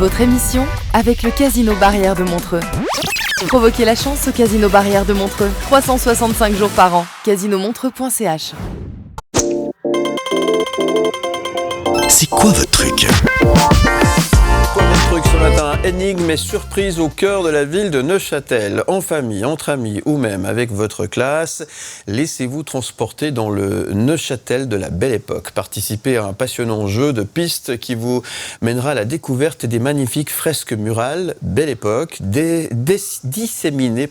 Votre émission avec le Casino Barrière de Montreux. Provoquez la chance au Casino Barrière de Montreux. 365 jours par an. casinomontreux.ch. C'est quoi votre truc ? Quoi votre truc ce matin ? Énigme et surprise au cœur de la ville de Neuchâtel. En famille, entre amis ou même avec votre classe, laissez-vous transporter dans le Neuchâtel de la Belle Époque. Participez à un passionnant jeu de pistes qui vous mènera à la découverte des magnifiques fresques murales Belle Époque disséminées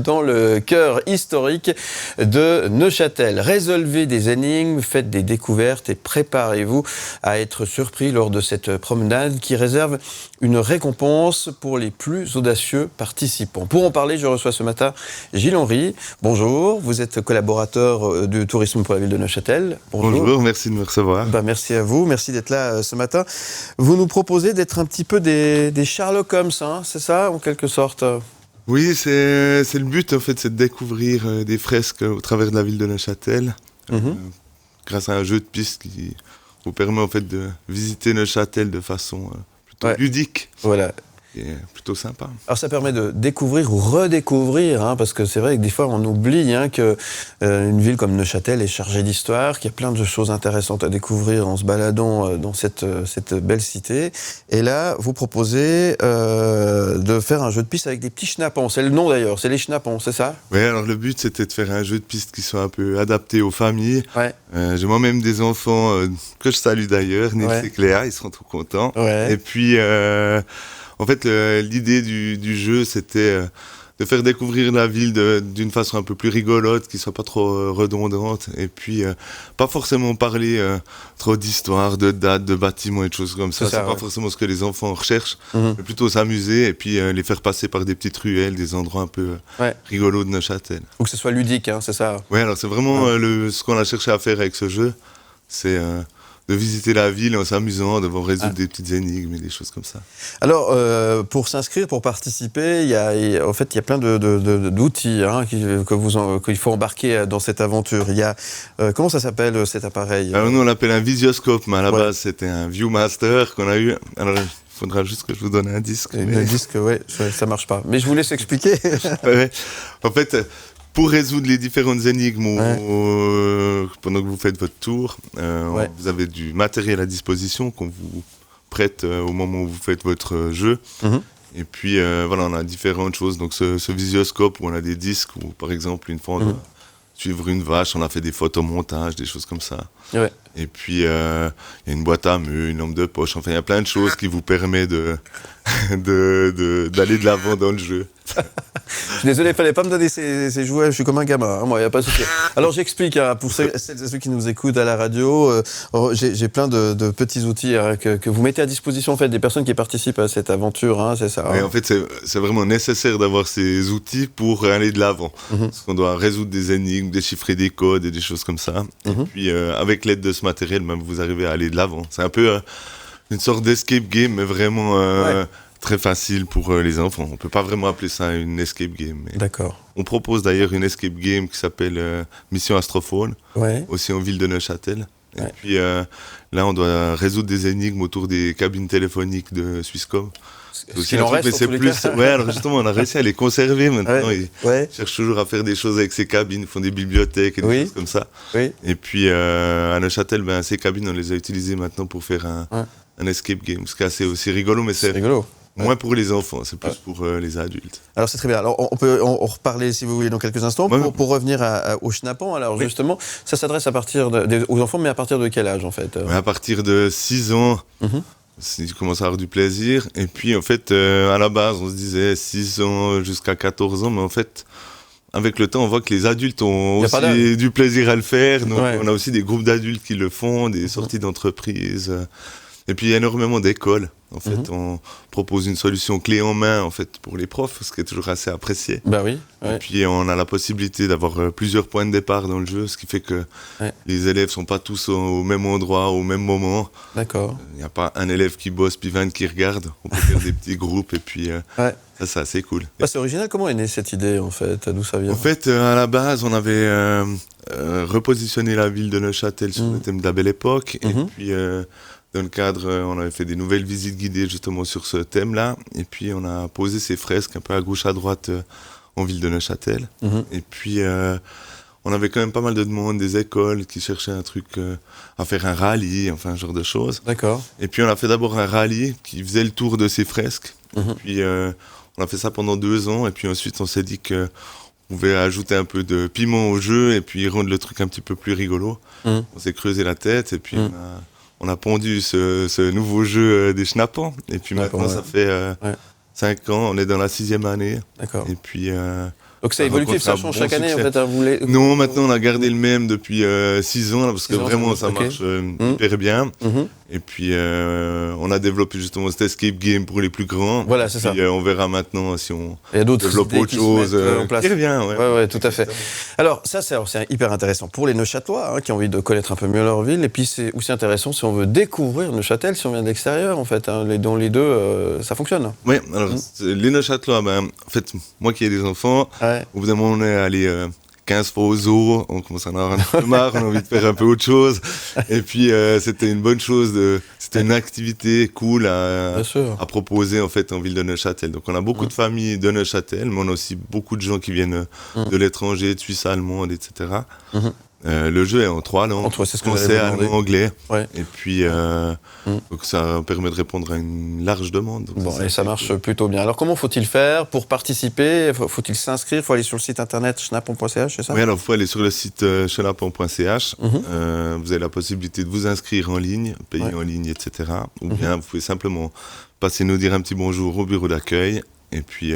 dans le cœur historique de Neuchâtel. Résolvez des énigmes, faites des découvertes et préparez-vous à être surpris lors de cette promenade qui réserve une récompense pour les plus audacieux participants. Pour en parler, je reçois ce matin Gilles Henry. Bonjour, vous êtes collaborateur du tourisme pour la ville de Neuchâtel. Bonjour, merci de me recevoir. Merci à vous, merci d'être là ce matin. Vous nous proposez d'être un petit peu des Sherlock Holmes, hein, c'est ça, en quelque sorte ? Oui, c'est le but, en fait, c'est de découvrir des fresques au travers de la ville de Neuchâtel, grâce à un jeu de pistes qui vous permet en fait de visiter Neuchâtel de façon plutôt ludique. Voilà. Et plutôt sympa. Alors ça permet de découvrir ou redécouvrir, parce que c'est vrai que des fois on oublie que une ville comme Neuchâtel est chargée d'histoire, qu'il y a plein de choses intéressantes à découvrir en se baladant dans cette belle cité. Et là, vous proposez de faire un jeu de piste avec des petits schnappons. C'est le nom d'ailleurs, c'est les schnappons, c'est ça ? Oui, alors le but c'était de faire un jeu de piste qui soit un peu adapté aux familles. Ouais. J'ai moi-même des enfants que je salue d'ailleurs, Nils et Cléa, ils seront trop contents. Ouais. Et puis... en fait, l'idée du jeu, c'était de faire découvrir la ville d'une façon un peu plus rigolote, qui soit pas trop redondante, et puis pas forcément parler trop d'histoire, de dates, de bâtiments et de choses comme ça. C'est pas forcément ce que les enfants recherchent, mais plutôt s'amuser et puis les faire passer par des petites ruelles, des endroits un peu rigolos de Neuchâtel. Faut que ce soit ludique, c'est ça ? Oui, alors c'est vraiment ce qu'on a cherché à faire avec ce jeu, c'est... de visiter la ville en s'amusant, de résoudre des petites énigmes et des choses comme ça. Alors, pour s'inscrire, pour participer, il y a plein d'outils qu'il faut embarquer dans cette aventure. Il y a, comment ça s'appelle cet appareil ? Alors nous, on l'appelle un visioscope, mais à la base, c'était un Viewmaster qu'on a eu. Alors, il faudra juste que je vous donne un disque. Un disque, ça marche pas. Mais je vous laisse expliquer. En fait... Pour résoudre les différentes énigmes pendant que vous faites votre tour, vous avez du matériel à disposition qu'on vous prête au moment où vous faites votre jeu. Et puis on a différentes choses. Donc ce visioscope où on a des disques, où par exemple une fois on doit suivre une vache, on a fait des photomontages, des choses comme ça. Ouais. Et puis il y a une boîte à meux, une lampe de poche, enfin il y a plein de choses qui vous permettent d'aller de l'avant dans le jeu. Je suis désolé, il ne fallait pas me donner ces jouets, je suis comme un gamin, moi, il n'y a pas de souci. Alors j'explique, pour celles et ceux qui nous écoutent à la radio, j'ai plein de petits outils que vous mettez à disposition en fait, des personnes qui participent à cette aventure, c'est ça. Oui, en fait, c'est vraiment nécessaire d'avoir ces outils pour aller de l'avant. Parce qu'on doit résoudre des énigmes, déchiffrer des codes et des choses comme ça. Et puis, avec l'aide de ce matériel, même, vous arrivez à aller de l'avant. C'est un peu une sorte d'escape game, mais vraiment... très facile pour les enfants. On ne peut pas vraiment appeler ça une escape game. Mais d'accord. On propose d'ailleurs une escape game qui s'appelle Mission Astrophone, aussi en ville de Neuchâtel. Et puis là, on doit résoudre des énigmes autour des cabines téléphoniques de Swisscom. C'est en reste, mais c'est plus. Alors justement, on a réussi à les conserver maintenant. Ils cherchent toujours à faire des choses avec ces cabines, ils font des bibliothèques et des choses comme ça. Et puis à Neuchâtel, ces cabines, on les a utilisées maintenant pour faire un escape game, ce qui est assez aussi rigolo, mais c'est rigolo. Moins pour les enfants, c'est plus pour les adultes. Alors c'est très bien. Alors on peut en reparler si vous voulez dans quelques instants. Pour revenir au schnappant, alors justement, ça s'adresse aux enfants, mais à partir de quel âge en fait ? À partir de 6 ans, ils commencent à avoir du plaisir. Et puis en fait, à la base, on se disait 6 ans jusqu'à 14 ans, mais en fait, avec le temps, on voit que les adultes ont aussi du plaisir à le faire. Donc on a aussi des groupes d'adultes qui le font, des sorties d'entreprise. Et puis il y a énormément d'écoles. En fait, on propose une solution clé en main en fait, pour les profs, ce qui est toujours assez apprécié. Et puis on a la possibilité d'avoir plusieurs points de départ dans le jeu, ce qui fait que les élèves ne sont pas tous au même endroit, au même moment. D'accord. Il n'y a pas un élève qui bosse puis 20 qui regarde. On peut faire des petits groupes et puis ça, c'est assez cool. C'est original. Comment est née cette idée en fait ? D'où ça vient ? En fait, à la base, on avait repositionné la ville de Neuchâtel sur le thème de la Belle Époque. Et puis... dans le cadre, on avait fait des nouvelles visites guidées justement sur ce thème-là. Et puis, on a posé ces fresques un peu à gauche, à droite en ville de Neuchâtel. Et puis, on avait quand même pas mal de demandes des écoles qui cherchaient un truc à faire un rallye, enfin, un genre de choses. D'accord. Et puis, on a fait d'abord un rallye qui faisait le tour de ces fresques. Et puis, on a fait ça pendant 2 ans. Et puis ensuite, on s'est dit qu'on pouvait ajouter un peu de piment au jeu et puis rendre le truc un petit peu plus rigolo. On s'est creusé la tête et puis on a pondu ce nouveau jeu des schnappants. Et puis maintenant, ça fait 5 ans, on est dans la 6e année. D'accord. Et puis... donc c'est évolutif, ça change chaque année en fait. Non, maintenant on a gardé le même depuis 6 ans, là, parce que vraiment ça marche hyper bien. Et puis on a développé justement cet escape game pour les plus grands. Voilà, c'est ça. Puis on verra maintenant si on développe autre chose en place. Qui revient, ouais, tout à fait. Alors ça c'est hyper intéressant pour les Neuchâtelois qui ont envie de connaître un peu mieux leur ville. Et puis c'est aussi intéressant si on veut découvrir Neuchâtel, si on vient de l'extérieur en fait. Dans les deux, ça fonctionne. Oui, alors les Neuchâtelois, en fait, moi qui ai des enfants, au bout d'un moment on est allé 15 fois au zoo, on commence à en avoir un peu marre, on a envie de faire un peu autre chose. Et puis c'était une bonne chose, c'était une activité cool à proposer en fait en ville de Neuchâtel. Donc on a beaucoup de familles de Neuchâtel, mais on a aussi beaucoup de gens qui viennent de l'étranger, de Suisse allemande, etc. Le jeu est en 3 langues, français, allemand, anglais. Et puis donc ça permet de répondre à une large demande. Donc et ça marche plutôt bien. Alors comment faut-il faire pour participer? Faut-il s'inscrire? Faut aller sur le site internet schnappon.ch, c'est ça? Oui, alors il faut aller sur le site schnappon.ch. Vous avez la possibilité de vous inscrire en ligne, payer en ligne, etc. Ou bien vous pouvez simplement passer nous dire un petit bonjour au bureau d'accueil. Et puis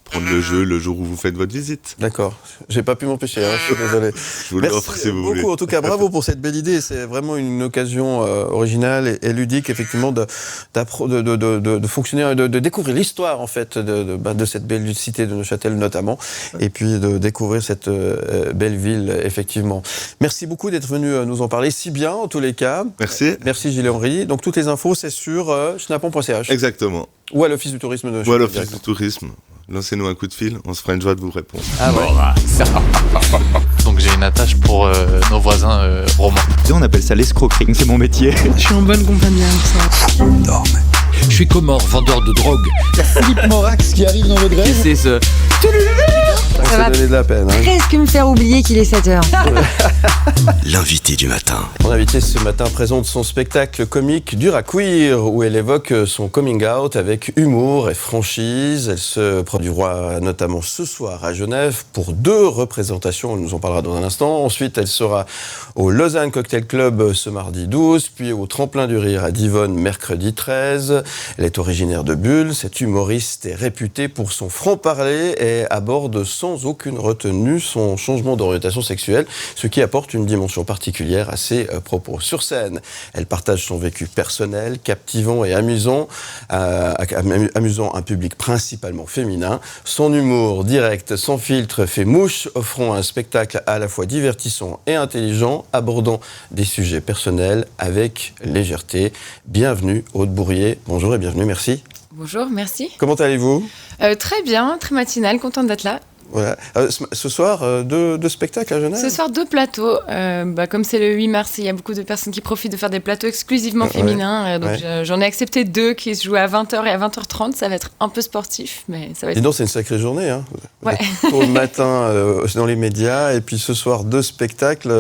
prendre le jeu le jour où vous faites votre visite. D'accord. J'ai pas pu m'empêcher, je suis désolé. Je vous l'offre si vous voulez. En tout cas, bravo pour cette belle idée. C'est vraiment une occasion originale et ludique, effectivement, de fonctionner, de découvrir l'histoire, en fait, de cette belle cité de Neuchâtel, notamment. Et puis de découvrir cette belle ville, effectivement. Merci beaucoup d'être venu nous en parler si bien, en tous les cas. Merci. Merci, Gilles-Henri. Donc, toutes les infos, c'est sur schnappon.ch. Exactement. Ou à l'Office du tourisme de Neuchâtel. Ou à l'Office du tourisme. Lancez-nous un coup de fil, on se fera une joie de vous répondre. Ah ouais. Donc j'ai une attache pour nos voisins romains. On appelle ça l'escroquerie, c'est mon métier. Je suis en bonne compagnie avec ça. Non, mais... Je suis Comore, vendeur de drogue. Il y a Philippe Morax qui arrive dans votre grève. C'est ce... Ça va donner de la peine. Presque me faire oublier qu'il est 7h. L'invité du matin. Mon invité ce matin présente son spectacle comique Dur à cuire, où elle évoque son coming out avec humour et franchise. Elle se produira notamment ce soir à Genève pour 2 représentations. Elle nous en parlera dans un instant. Ensuite, elle sera au Lausanne Cocktail Club ce mardi 12, puis au Tremplin du Rire à Divonne mercredi 13. Elle est originaire de Bulle. Cette humoriste est réputée pour son franc-parler et aborde sans aucune retenue son changement d'orientation sexuelle, ce qui apporte une dimension particulière à ses propos. Sur scène, elle partage son vécu personnel, captivant et amusant un public principalement féminin. Son humour direct, sans filtre, fait mouche, offrant un spectacle à la fois divertissant et intelligent, abordant des sujets personnels avec légèreté. Bienvenue, Aude Bourrier. Bonjour et bienvenue, merci. Bonjour, merci. Comment allez-vous ? Très bien, très matinale, contente d'être là. Voilà. Ce soir, 2 spectacles à Genève ? Ce soir, 2 plateaux. Comme c'est le 8 mars, il y a beaucoup de personnes qui profitent de faire des plateaux exclusivement féminins. Donc j'en ai accepté 2 qui se jouent à 20h et à 20h30. Ça va être un peu sportif, mais ça va être... Dis donc, c'est une sacrée journée. Hein. Ouais. Tôt le matin dans les médias, et puis ce soir, 2 spectacles.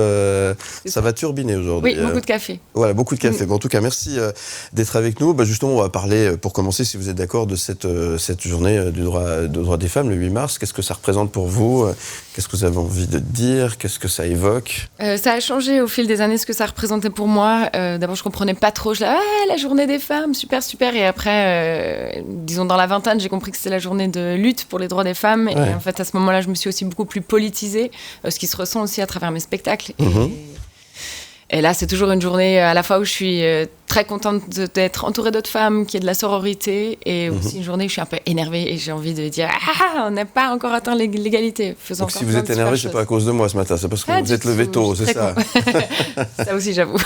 Ça va turbiner aujourd'hui. Oui, beaucoup de café. Voilà, beaucoup de café. Bon, en tout cas, merci d'être avec nous. Justement, on va parler, pour commencer, si vous êtes d'accord, de cette journée du droit des femmes, le 8 mars. Qu'est-ce que ça représente pour vous? Qu'est-ce que vous avez envie de dire? Qu'est-ce que ça évoque? Ça a changé au fil des années ce que ça représentait pour moi. D'abord, je comprenais pas trop. La journée des femmes, super, super. Et après, disons dans la vingtaine, j'ai compris que c'était la journée de lutte pour les droits des femmes. Et en fait, à ce moment-là, je me suis aussi beaucoup plus politisée, ce qui se ressent aussi à travers mes spectacles. Et là, c'est toujours une journée à la fois où je suis très contente d'être entourée d'autres femmes, qu'il y ait de la sororité, et aussi une journée où je suis un peu énervée et j'ai envie de dire on n'a pas encore atteint l'égalité. Donc si vous êtes énervée, c'est pas à cause de moi ce matin, c'est parce que vous êtes levé tôt, c'est ça. Ça aussi, j'avoue.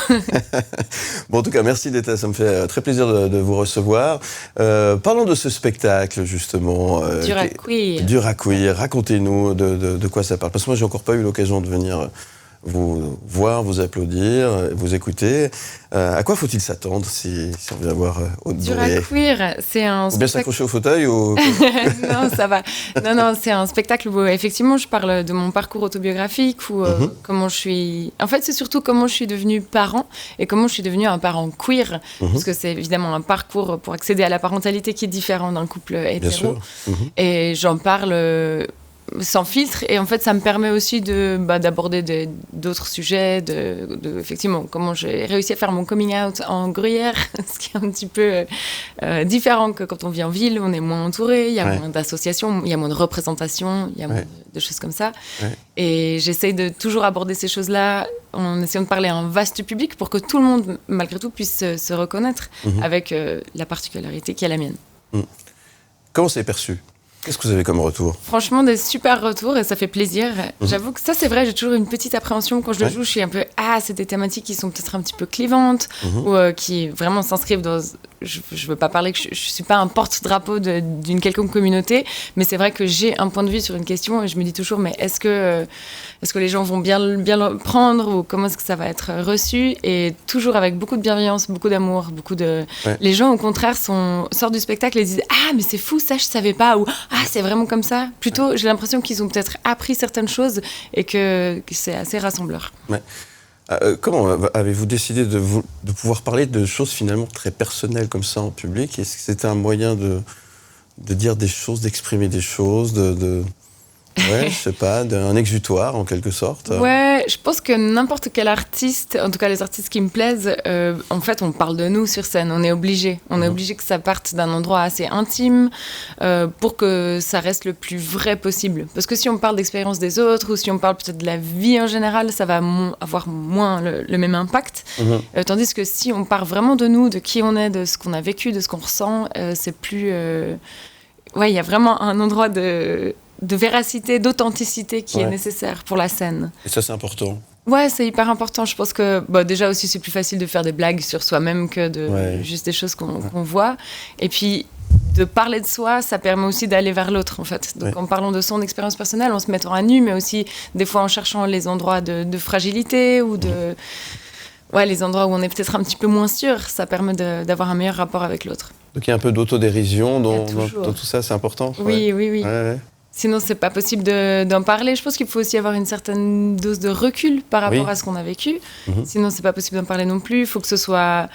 Bon, en tout cas, merci d'être là, ça me fait très plaisir de vous recevoir. Parlons de ce spectacle, justement. Dur à cuire. Dur à cuire. Racontez-nous de quoi ça parle. Parce que moi, j'ai encore pas eu l'occasion de venir vous voir, vous applaudir, vous écouter. À quoi faut-il s'attendre si on vient voir Aude Bourrier ? Dur à cuire, c'est un Ou bien s'accrocher au fauteuil ou... Non, ça va. Non, c'est un spectacle où effectivement je parle de mon parcours autobiographique, où comment je suis... En fait, c'est surtout comment je suis devenue parent et comment je suis devenue un parent queer, parce que c'est évidemment un parcours pour accéder à la parentalité qui est différent d'un couple hétéro. Et j'en parle... sans filtre, et en fait ça me permet aussi d'aborder d'autres sujets, effectivement comment j'ai réussi à faire mon coming out en Gruyère, ce qui est un petit peu différent que quand on vit en ville, on est moins entouré, il y a moins d'associations, il y a moins de représentations, il y a moins de choses comme ça, et j'essaye de toujours aborder ces choses-là en essayant de parler à un vaste public pour que tout le monde malgré tout puisse se reconnaître avec la particularité qui est la mienne. Comment c'est perçu ? Qu'est-ce que vous avez comme retour ? Franchement, des super retours et ça fait plaisir. J'avoue que ça, c'est vrai, j'ai toujours une petite appréhension quand je le joue. Je suis un peu, c'est des thématiques qui sont peut-être un petit peu clivantes ou qui vraiment s'inscrivent dans... Je veux pas parler que je suis pas un porte-drapeau d'une quelconque communauté, mais c'est vrai que j'ai un point de vue sur une question et je me dis toujours, mais est-ce que les gens vont bien le prendre ou comment est-ce que ça va être reçu ? Et toujours avec beaucoup de bienveillance, beaucoup d'amour, beaucoup de... Les gens, au contraire, sortent du spectacle et disent, mais c'est fou, ça, je savais pas, ou c'est vraiment comme ça. Plutôt, j'ai l'impression qu'ils ont peut-être appris certaines choses et que c'est assez rassembleur. Ouais. Comment avez-vous décidé de pouvoir parler de choses finalement très personnelles comme ça en public ? Est-ce que c'était un moyen de dire des choses, d'exprimer des choses, je sais pas, d'un exutoire en quelque sorte. Ouais, je pense que n'importe quel artiste, en tout cas les artistes qui me plaisent, en fait on parle de nous sur scène, on est obligé. On est obligé que ça parte d'un endroit assez intime pour que ça reste le plus vrai possible. Parce que si on parle d'expérience des autres ou si on parle peut-être de la vie en général, ça va avoir moins le même impact. Tandis que si on part vraiment de nous, de qui on est, de ce qu'on a vécu, de ce qu'on ressent, c'est plus... il y a vraiment un endroit de véracité, d'authenticité qui est nécessaire pour la scène. Et ça, c'est important. Ouais, c'est hyper important. Je pense que déjà aussi, c'est plus facile de faire des blagues sur soi-même que juste des choses qu'on voit. Et puis, de parler de soi, ça permet aussi d'aller vers l'autre, en fait. Donc, en parlant de son expérience personnelle, en se mettant à nu, mais aussi, des fois, en cherchant les endroits de fragilité ou les endroits où on est peut-être un petit peu moins sûr, ça permet d'avoir un meilleur rapport avec l'autre. Donc, il y a un peu d'autodérision dans tout ça, c'est important. Oui. Ouais. Sinon, c'est pas possible d'en parler. Je pense qu'il faut aussi avoir une certaine dose de recul par rapport à ce qu'on a vécu. Sinon, c'est pas possible d'en parler non plus. Il faut que ça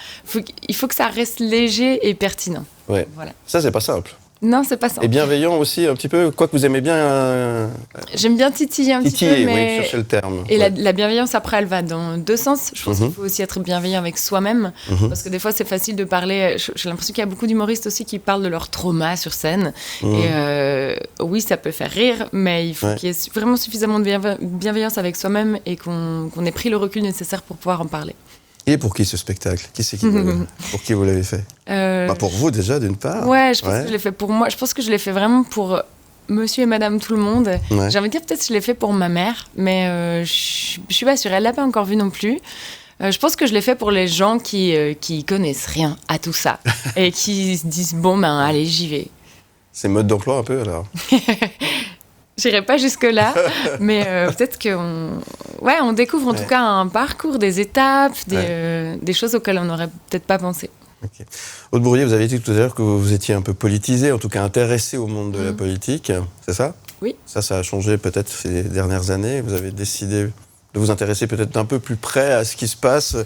reste léger et pertinent. Ouais. Voilà. Ça, c'est pas simple. Non, c'est pas simple. Et bienveillant aussi, un petit peu. Quoi que vous aimez bien. J'aime bien titiller un petit peu, mais... oui, chercher le terme. Et la bienveillance, après, elle va dans deux sens. Je pense qu'il faut aussi être bienveillant avec soi-même. Parce que des fois, c'est facile de parler... J'ai l'impression qu'il y a beaucoup d'humoristes aussi qui parlent de leur trauma sur scène. Et oui, ça peut faire rire, mais il faut qu'il y ait vraiment suffisamment de bienveillance avec soi-même et qu'on ait pris le recul nécessaire pour pouvoir en parler. Et pour qui ce spectacle ? Pour qui vous l'avez fait ? Pour vous déjà, d'une part. Ouais, je pense que je l'ai fait pour moi. Je pense que je l'ai fait vraiment pour monsieur et madame tout le monde. J'ai envie de dire peut-être que je l'ai fait pour ma mère, mais je suis pas sûre. Elle l'a pas encore vu non plus. Je pense que je l'ai fait pour les gens qui connaissent rien à tout ça et qui se disent allez, j'y vais. C'est mode d'emploi un peu alors. J'irai pas jusque-là, mais peut-être qu'on découvre en tout cas un parcours, des étapes, des choses auxquelles on n'aurait peut-être pas pensé. Okay. Aude Bourrier, vous avez dit tout à l'heure que vous étiez un peu politisée, en tout cas intéressée au monde de la politique, c'est ça ? Oui. Ça a changé peut-être ces dernières années. Vous avez décidé de vous intéresser peut-être d'un peu plus près à ce qui se passe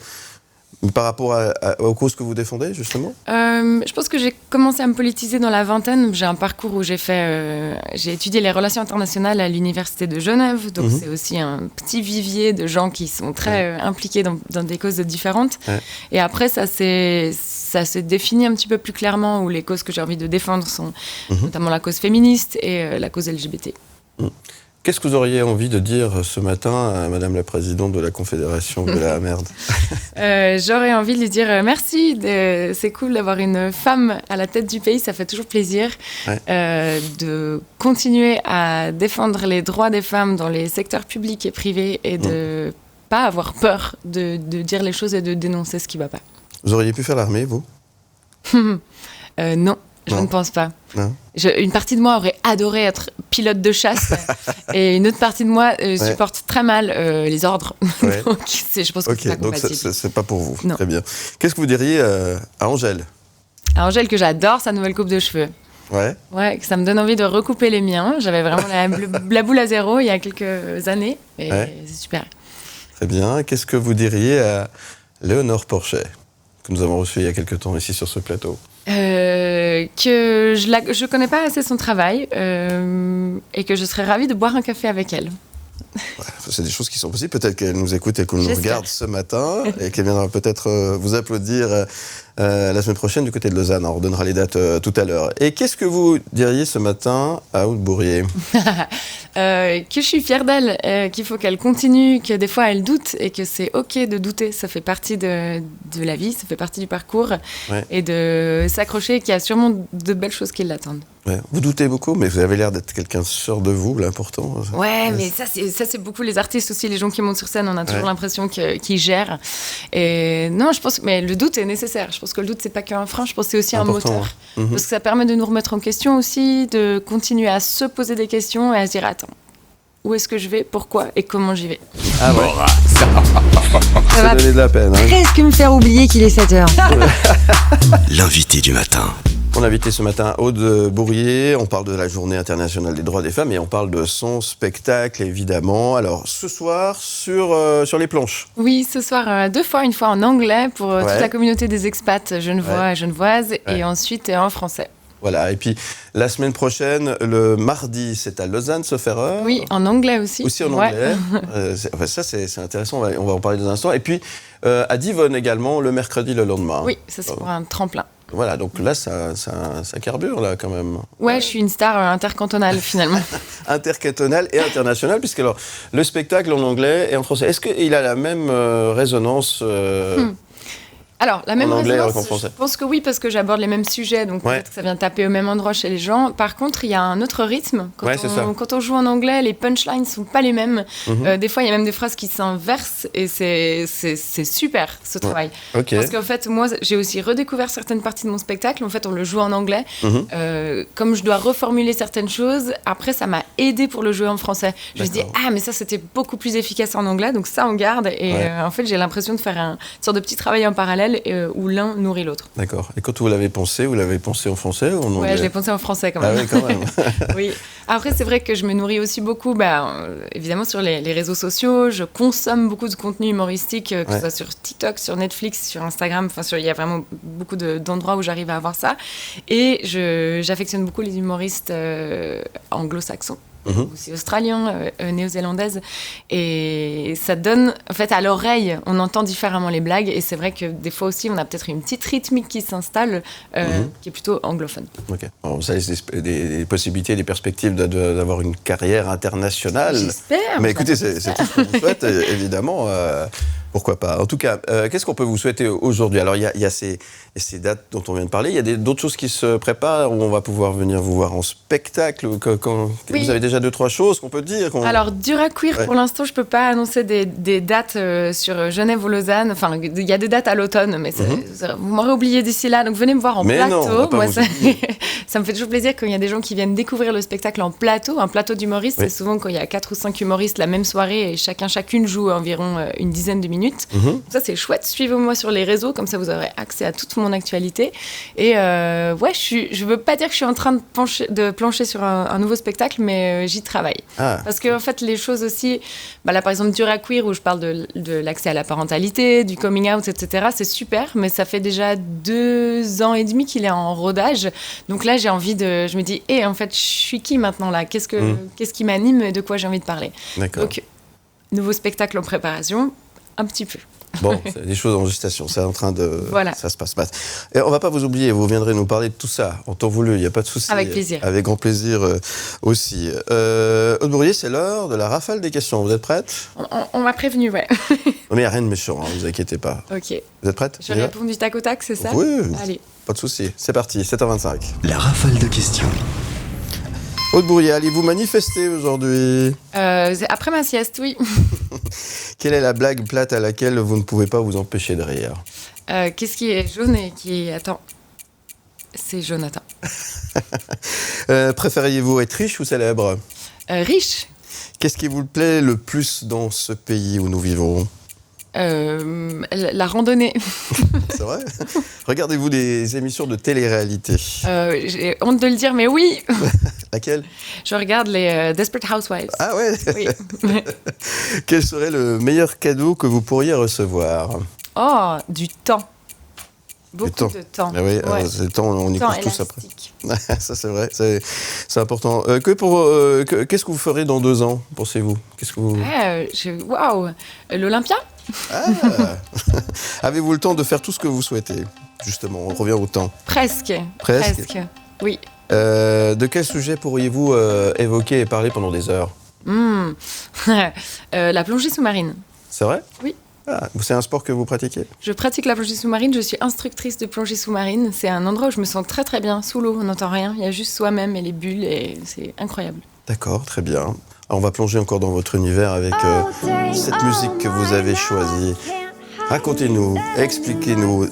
par rapport aux causes que vous défendez, justement ? Je pense que j'ai commencé à me politiser dans la vingtaine. J'ai un parcours où j'ai étudié les relations internationales à l'Université de Genève. Donc, c'est aussi un petit vivier de gens qui sont très impliqués dans des causes différentes. Et après, ça s'est défini un petit peu plus clairement où les causes que j'ai envie de défendre sont notamment la cause féministe et la cause LGBT. Qu'est-ce que vous auriez envie de dire ce matin à Madame la Présidente de la Confédération de la Merde ? J'aurais envie de lui dire merci. C'est cool d'avoir une femme à la tête du pays, ça fait toujours plaisir. De continuer à défendre les droits des femmes dans les secteurs publics et privés et de pas avoir peur de dire les choses et de dénoncer ce qui ne va pas. Vous auriez pu faire l'armée, vous ? Non. Je ne pense pas. Non. Une partie de moi aurait adoré être pilote de chasse et une autre partie de moi supporte très mal les ordres. Ouais. Donc, je pense que c'est pas compatible. Donc c'est pas pour vous. Non. Très bien. Qu'est-ce que vous diriez à Angèle? À Angèle, que j'adore sa nouvelle coupe de cheveux. Ouais, que ça me donne envie de recouper les miens. J'avais vraiment la boule à zéro il y a quelques années et c'est super. Très bien. Qu'est-ce que vous diriez à Léonore Porchet, que nous avons reçue il y a quelques temps ici sur ce plateau? Que je connais pas assez son travail et que je serais ravie de boire un café avec elle. C'est des choses qui sont possibles. Peut-être qu'elle nous écoute et qu'elle nous regarde ce matin et qu'elle viendra peut-être vous applaudir la semaine prochaine du côté de Lausanne. On redonnera les dates tout à l'heure. Et qu'est-ce que vous diriez ce matin à Aude Bourrier? Que je suis fière d'elle, qu'il faut qu'elle continue, que des fois elle doute et que c'est ok de douter. Ça fait partie de la vie, ça fait partie du parcours et de s'accrocher, qu'il y a sûrement de belles choses qui l'attendent. Ouais. Vous doutez beaucoup, mais vous avez l'air d'être quelqu'un sûr de vous, l'important. Ouais, mais ça c'est beaucoup les artistes aussi, les gens qui montent sur scène, on a toujours l'impression qu'ils gèrent. Et non, je pense, mais le doute est nécessaire. Je pense que le doute c'est pas qu'un frein, je pense que c'est aussi important, un moteur. Parce que ça permet de nous remettre en question aussi, de continuer à se poser des questions et à se dire attends, où est-ce que je vais, pourquoi et comment j'y vais. Ah ouais. Ça va donner de la peine. Presque me faire oublier qu'il est 7h. L'invité du matin. On a invité ce matin Aude Bourrier, on parle de la Journée internationale des droits des femmes et on parle de son spectacle évidemment. Alors ce soir sur les planches. Oui, ce soir 2 fois, une fois en anglais pour toute la communauté des expats genevois et genevoises et ensuite en français. Voilà, et puis la semaine prochaine, le mardi, c'est à Lausanne, sauf erreur. Oui, en anglais aussi. Aussi en anglais. Ça, c'est intéressant, on va en parler dans un instant. Et puis à Divonne également, le mercredi, le lendemain. Oui, ça c'est pour un tremplin. Voilà, donc là, ça carbure, là, quand même. Ouais, je suis une star intercantonale, finalement. Intercantonale et internationale, puisque alors, le spectacle en anglais et en français, est-ce qu'il a la même résonance Alors, la même en anglais résonance, qu'en français? je pense que oui, parce que j'aborde les mêmes sujets, donc peut-être que ça vient taper au même endroit chez les gens. Par contre, il y a un autre rythme. Quand on joue en anglais, les punchlines ne sont pas les mêmes. Des fois, il y a même des phrases qui s'inversent, et c'est super, ce travail. Okay. Parce qu'en fait, moi, j'ai aussi redécouvert certaines parties de mon spectacle. En fait, on le joue en anglais. Comme je dois reformuler certaines choses, après, ça m'a aidé pour le jouer en français. Je me suis dit, mais ça, c'était beaucoup plus efficace en anglais, donc ça, on garde. Et en fait, j'ai l'impression de faire une sorte de petit travail en parallèle où l'un nourrit l'autre. D'accord. Et quand vous l'avez pensé en français ou en anglais? Ouais, je l'ai pensé en français quand même. Ah oui, quand même. Oui. Après, c'est vrai que je me nourris aussi beaucoup, évidemment, sur les réseaux sociaux. Je consomme beaucoup de contenu humoristique, que ce soit sur TikTok, sur Netflix, sur Instagram. Enfin, il y a vraiment beaucoup d'endroits où j'arrive à avoir ça. Et j'affectionne beaucoup les humoristes anglo-saxons. Aussi australien, néo-zélandaise, et ça donne, en fait, à l'oreille, on entend différemment les blagues, et c'est vrai que des fois aussi, on a peut-être une petite rythmique qui s'installe, qui est plutôt anglophone. Ok. Alors, ça laisse des possibilités, des perspectives d'avoir une carrière internationale. J'espère. Mais écoutez, c'est tout ce qu'on vous souhaite, évidemment. Pourquoi pas. En tout cas, qu'est-ce qu'on peut vous souhaiter aujourd'hui? Alors, il y a ces dates dont on vient de parler. Il y a d'autres choses qui se préparent où on va pouvoir venir vous voir en spectacle. Vous avez déjà 2-3 choses qu'on peut dire. Alors, dur à cuire, pour l'instant, je ne peux pas annoncer des dates sur Genève ou Lausanne. Enfin, il y a des dates à l'automne, mais vous m'aurez oublié d'ici là. Donc, venez me voir en plateau. Moi, ça me fait toujours plaisir quand il y a des gens qui viennent découvrir le spectacle en plateau. Un plateau d'humoristes, c'est souvent quand il y a 4 ou 5 humoristes la même soirée et chacune joue environ une dizaine de minutes. Ça, c'est chouette. Suivez-moi sur les réseaux, comme ça, vous aurez accès à toute mon actualité. Et je veux pas dire que je suis en train de plancher sur un nouveau spectacle, mais j'y travaille. Parce que en fait, les choses aussi, là, par exemple, dur à cuire, où je parle de l'accès à la parentalité, du coming out, etc., c'est super, mais ça fait déjà 2 ans et demi qu'il est en rodage. Donc là, j'ai envie je me dis, en fait, je suis qui maintenant là? Qu'est-ce qui m'anime et de quoi j'ai envie de parler? Donc, nouveau spectacle en préparation, un petit peu. Bon, c'est des choses en gestation, c'est en train de... Voilà. Ça se passe. Et on ne va pas vous oublier, vous viendrez nous parler de tout ça, en temps voulu, il n'y a pas de souci. Avec plaisir. Avec grand plaisir aussi. Aude Bourrier, c'est l'heure de la rafale des questions, vous êtes prête? On m'a prévenu, ouais. Non, mais il n'y a rien de méchant, ne vous inquiétez pas. Ok. Vous êtes prête? Je réponds du tac au tac, c'est ça? Oui. Allez. Pas de souci, c'est parti, 7h25. La rafale de questions. Aude Bourrier, allez-vous manifester aujourd'hui? Après ma sieste, oui. Quelle est la blague plate à laquelle vous ne pouvez pas vous empêcher de rire? Qu'est-ce qui est jaune et qui... Attends. C'est Jonathan. Préfériez-vous être riche ou célèbre ? Riche. Qu'est-ce qui vous plaît le plus dans ce pays où nous vivons ? La randonnée. C'est vrai ? Regardez-vous des émissions de télé-réalité ? J'ai honte de le dire, mais oui. Laquelle ? Je regarde les Desperate Housewives. Ah ouais ? Oui. Quel serait le meilleur cadeau que vous pourriez recevoir ? Oh, du temps. Beaucoup de temps. Ah oui, Ouais. le temps, on y Temps court tous après. élastique. Ça, c'est vrai, c'est important. Qu'est-ce que vous ferez dans 2 ans, pensez-vous ? Qu'est-ce que vous... Waouh, l'Olympia ? Ah. Avez-vous le temps de faire tout ce que vous souhaitez ? Justement, on revient au temps. Presque. Oui. De quel sujet pourriez-vous évoquer et parler pendant des heures ? La plongée sous-marine. C'est vrai ? Oui. Ah, c'est un sport que vous pratiquez ? Je pratique la plongée sous-marine, je suis instructrice de plongée sous-marine. C'est un endroit où je me sens très très bien, sous l'eau, on n'entend rien. Il y a juste soi-même et les bulles et c'est incroyable. D'accord, très bien. Alors, on va plonger encore dans votre univers avec cette musique que vous avez choisie. Racontez-nous, expliquez-nous.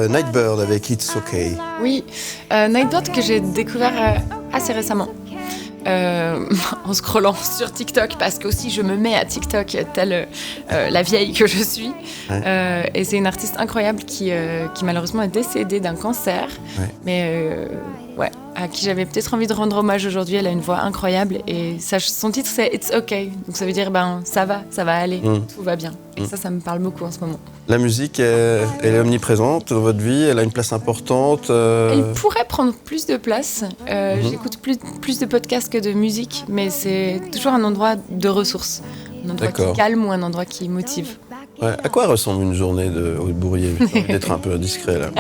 Nightbird avec It's Okay. Oui, Nightbird que j'ai découvert assez récemment. En scrollant sur TikTok, parce qu'aussi je me mets à TikTok telle la vieille que je suis. Ouais. Et c'est une artiste incroyable qui malheureusement est décédée d'un cancer. Ouais. Mais à qui j'avais peut-être envie de rendre hommage aujourd'hui. Elle a une voix incroyable et son titre c'est It's Okay. Donc ça veut dire ça va aller, tout va bien. Et ça me parle beaucoup en ce moment. La musique, elle est omniprésente dans votre vie, elle a une place importante. Elle pourrait prendre plus de place. J'écoute plus de podcasts que de musique, mais c'est toujours un endroit de ressources. Un endroit qui calme ou un endroit qui motive. Ouais. À quoi ressemble une journée au Bourrier ? J'ai envie d'être un peu indiscret là.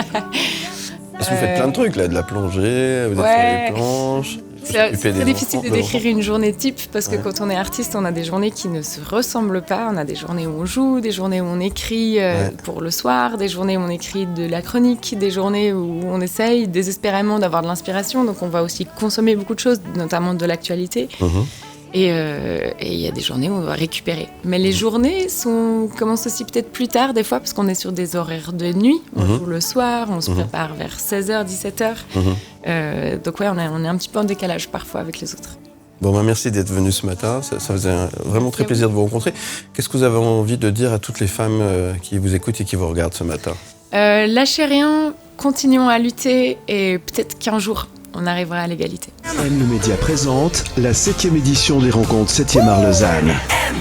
Parce que vous faites plein de trucs là, de la plongée, vous êtes sur les planches. C'est très difficile de décrire une journée type parce que quand on est artiste, on a des journées qui ne se ressemblent pas. On a des journées où on joue, des journées où on écrit pour le soir, des journées où on écrit de la chronique, des journées où on essaye désespérément d'avoir de l'inspiration. Donc on va aussi consommer beaucoup de choses, notamment de l'actualité. Et il y a des journées où on va récupérer. Mais les journées commencent aussi peut-être plus tard des fois parce qu'on est sur des horaires de nuit. On joue le soir, on se prépare vers 16h, 17h. Donc on est un petit peu en décalage parfois avec les autres. Bon, merci d'être venu ce matin. Ça faisait vraiment très plaisir de vous rencontrer. Qu'est-ce que vous avez envie de dire à toutes les femmes qui vous écoutent et qui vous regardent ce matin ? Lâchez rien, continuons à lutter et peut-être qu'un jour, on arrivera à l'égalité. M le Média présente la 7e édition des rencontres 7e art Lausanne. M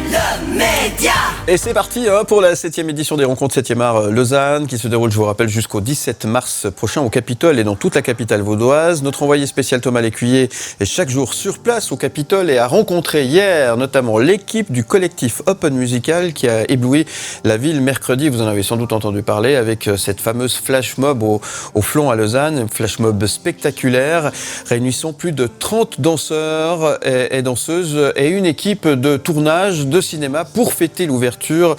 le Média. Et c'est parti pour la 7e édition des rencontres 7e art Lausanne qui se déroule, je vous rappelle, jusqu'au 17 mars prochain au Capitole et dans toute la capitale vaudoise. Notre envoyé spécial Thomas Lécuyer est chaque jour sur place au Capitole et a rencontré hier notamment l'équipe du collectif Open Musical qui a ébloui la ville mercredi. Vous en avez sans doute entendu parler avec cette fameuse flash mob au Flon à Lausanne, une flash mob spectaculaire réunissant plus de 30 danseurs et danseuses et une équipe de tournage de cinéma pour fêter l'ouverture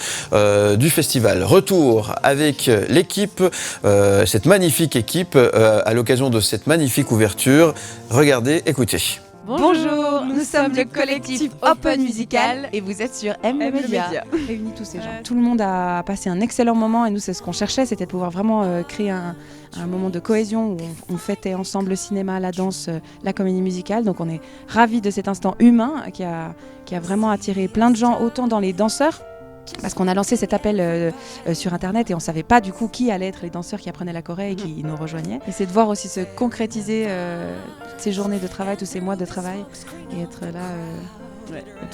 du festival. Retour avec l'équipe, cette magnifique équipe, à l'occasion de cette magnifique ouverture. Regardez, écoutez. Bonjour, nous sommes le collectif Open Musical et vous êtes sur M le Média. Réunis tous ces gens. Tout le monde a passé un excellent moment et nous c'est ce qu'on cherchait, c'était de pouvoir vraiment créer un moment de cohésion où on fêtait ensemble le cinéma, la danse, la comédie musicale. Donc on est ravis de cet instant humain qui a vraiment attiré plein de gens, autant dans les danseurs. Parce qu'on a lancé cet appel sur Internet et on ne savait pas du coup qui allaient être les danseurs qui apprenaient la Corée et qui nous rejoignaient. Et c'est de voir aussi se concrétiser toutes ces journées de travail, tous ces mois de travail et être là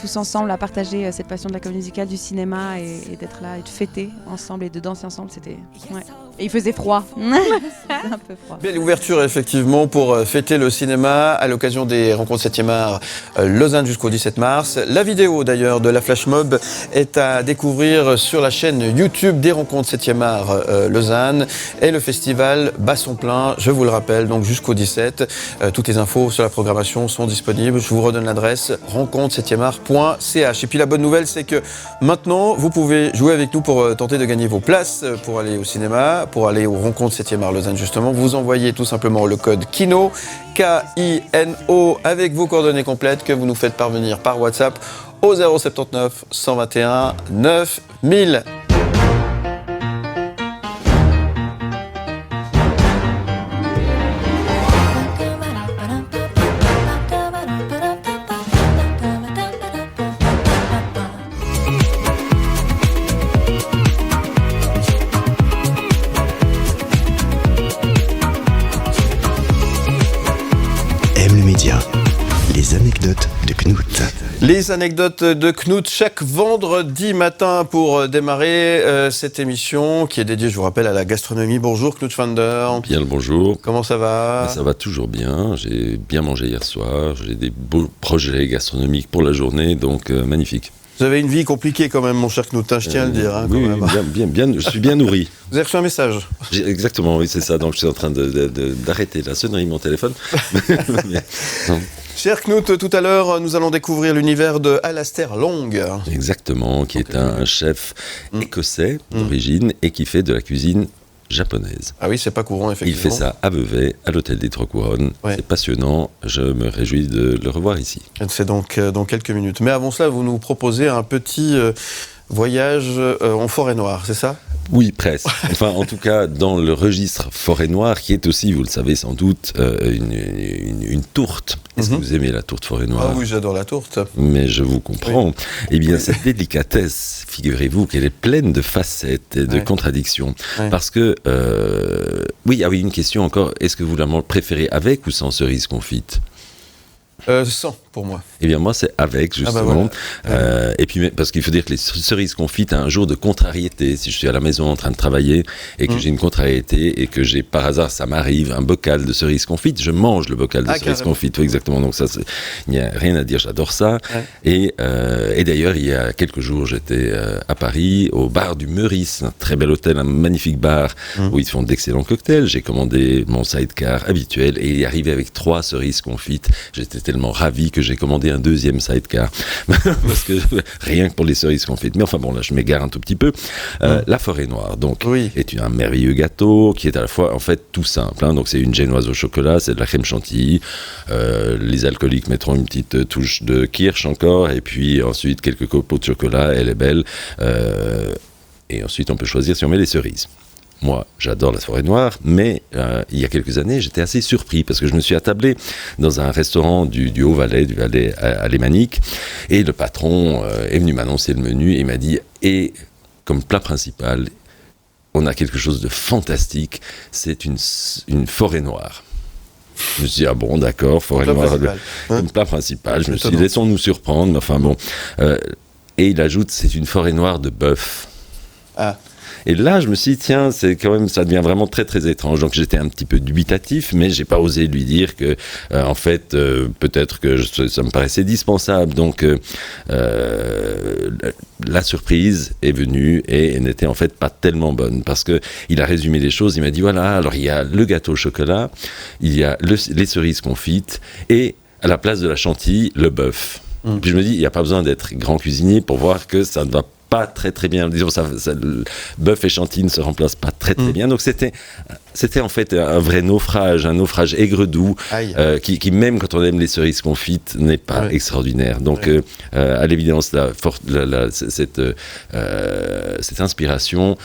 tous ensemble à partager cette passion de la comédie musicale, du cinéma et d'être là et de fêter ensemble et de danser ensemble. C'était... Ouais. Et il faisait froid. C'était un peu froid. Belle ouverture effectivement pour fêter le cinéma à l'occasion des rencontres 7e art Lausanne jusqu'au 17 mars. La vidéo d'ailleurs de la Flash Mob est à découvrir sur la chaîne YouTube des rencontres 7e art Lausanne et le festival bat son plein, je vous le rappelle, donc jusqu'au 17. Toutes les infos sur la programmation sont disponibles. Je vous redonne l'adresse rencontre7eart.ch. Et puis la bonne nouvelle, c'est que maintenant vous pouvez jouer avec nous pour tenter de gagner vos places pour aller au cinéma, pour aller aux rencontres 7e art Lausanne justement. Vous envoyez tout simplement le code KINO, K-I-N-O, avec vos coordonnées complètes que vous nous faites parvenir par WhatsApp au 079 121 9000. Média. Les anecdotes de Knut. Les anecdotes de Knut chaque vendredi matin pour démarrer cette émission qui est dédiée, je vous rappelle, à la gastronomie. Bonjour Knut Vander. Bien le bonjour. Comment ça va ? Ça va toujours bien. J'ai bien mangé hier soir. J'ai des beaux projets gastronomiques pour la journée, donc magnifique. Vous avez une vie compliquée quand même, mon cher Knut, je tiens à le dire. Oui, bien, je suis bien nourri. Vous avez reçu un message ? Exactement, oui, c'est ça. Donc je suis en train d'arrêter la sonnerie de mon téléphone. Cher Knut, tout à l'heure, nous allons découvrir l'univers de Alastair Long. Exactement, qui est un chef écossais d'origine et qui fait de la cuisine japonaise. Ah oui, c'est pas courant, effectivement. Il fait ça à Vevey, à l'hôtel des Trois Couronnes. Ouais. C'est passionnant, je me réjouis de le revoir ici. C'est donc dans quelques minutes. Mais avant cela, vous nous proposez un petit voyage en forêt noire, c'est ça ? Oui, presque. Enfin, en tout cas, dans le registre forêt noire, qui est aussi, vous le savez sans doute, une tourte. Est-ce que vous aimez la tourte forêt noire ? Ah oui, j'adore la tourte. Mais je vous comprends. Oui. Eh bien, cette délicatesse, figurez-vous qu'elle est pleine de facettes et de contradictions. Ouais. Parce que, oui, une question encore. Est-ce que vous la préférez avec ou sans cerise confite ? Sans, pour moi. Eh bien, moi, c'est avec, justement. Et puis, parce qu'il faut dire que les cerises confites, un jour de contrariété, si je suis à la maison en train de travailler et que j'ai une contrariété et que j'ai, par hasard, ça m'arrive, un bocal de cerises confites, je mange le bocal de cerises confites. Oui, exactement. Donc, ça, il n'y a rien à dire, j'adore ça. Ouais. Et d'ailleurs, il y a quelques jours, j'étais à Paris, au bar du Meurice, un très bel hôtel, un magnifique bar où ils font d'excellents cocktails. J'ai commandé mon sidecar habituel et il est arrivé avec 3 cerises confites. J'étais tellement ravi que j'ai commandé un deuxième sidecar parce que rien que pour les cerises confites. Mais enfin bon, là je m'égare un tout petit peu. La forêt noire donc est un merveilleux gâteau qui est à la fois en fait tout simple. Donc c'est une génoise au chocolat, c'est de la crème chantilly. Les alcooliques mettront une petite touche de kirsch encore et puis ensuite quelques copeaux de chocolat. Elle est belle. Et ensuite on peut choisir si on met les cerises. Moi, j'adore la forêt noire, mais il y a quelques années, j'étais assez surpris parce que je me suis attablé dans un restaurant du Haut-Valais, du Valais alémanique, et le patron est venu m'annoncer le menu et m'a dit « Et comme plat principal, on a quelque chose de fantastique, c'est une forêt noire. » Je me suis dit, ah bon, d'accord, forêt noire, comme plat principal. Je me suis dit, laissons-nous surprendre, mais enfin bon. Et il ajoute, c'est une forêt noire de bœuf. Ah. Et là, je me suis dit, tiens, c'est quand même, ça devient vraiment très, très étrange. Donc, j'étais un petit peu dubitatif, mais j'ai pas osé lui dire que, en fait, peut-être que ça me paraissait dispensable. Donc, la surprise est venue et n'était en fait pas tellement bonne parce que il a résumé les choses. Il m'a dit, voilà, alors il y a le gâteau au chocolat, il y a les cerises confites et à la place de la chantilly, le bœuf. Puis je me dis, il n'y a pas besoin d'être grand cuisinier pour voir que ça ne va pas très très bien, disons le bœuf et chantilly ne se remplacent pas très très bien, donc c'était en fait un vrai naufrage, un naufrage aigre-doux qui même quand on aime les cerises confites n'est pas extraordinaire. Donc à l'évidence cette inspiration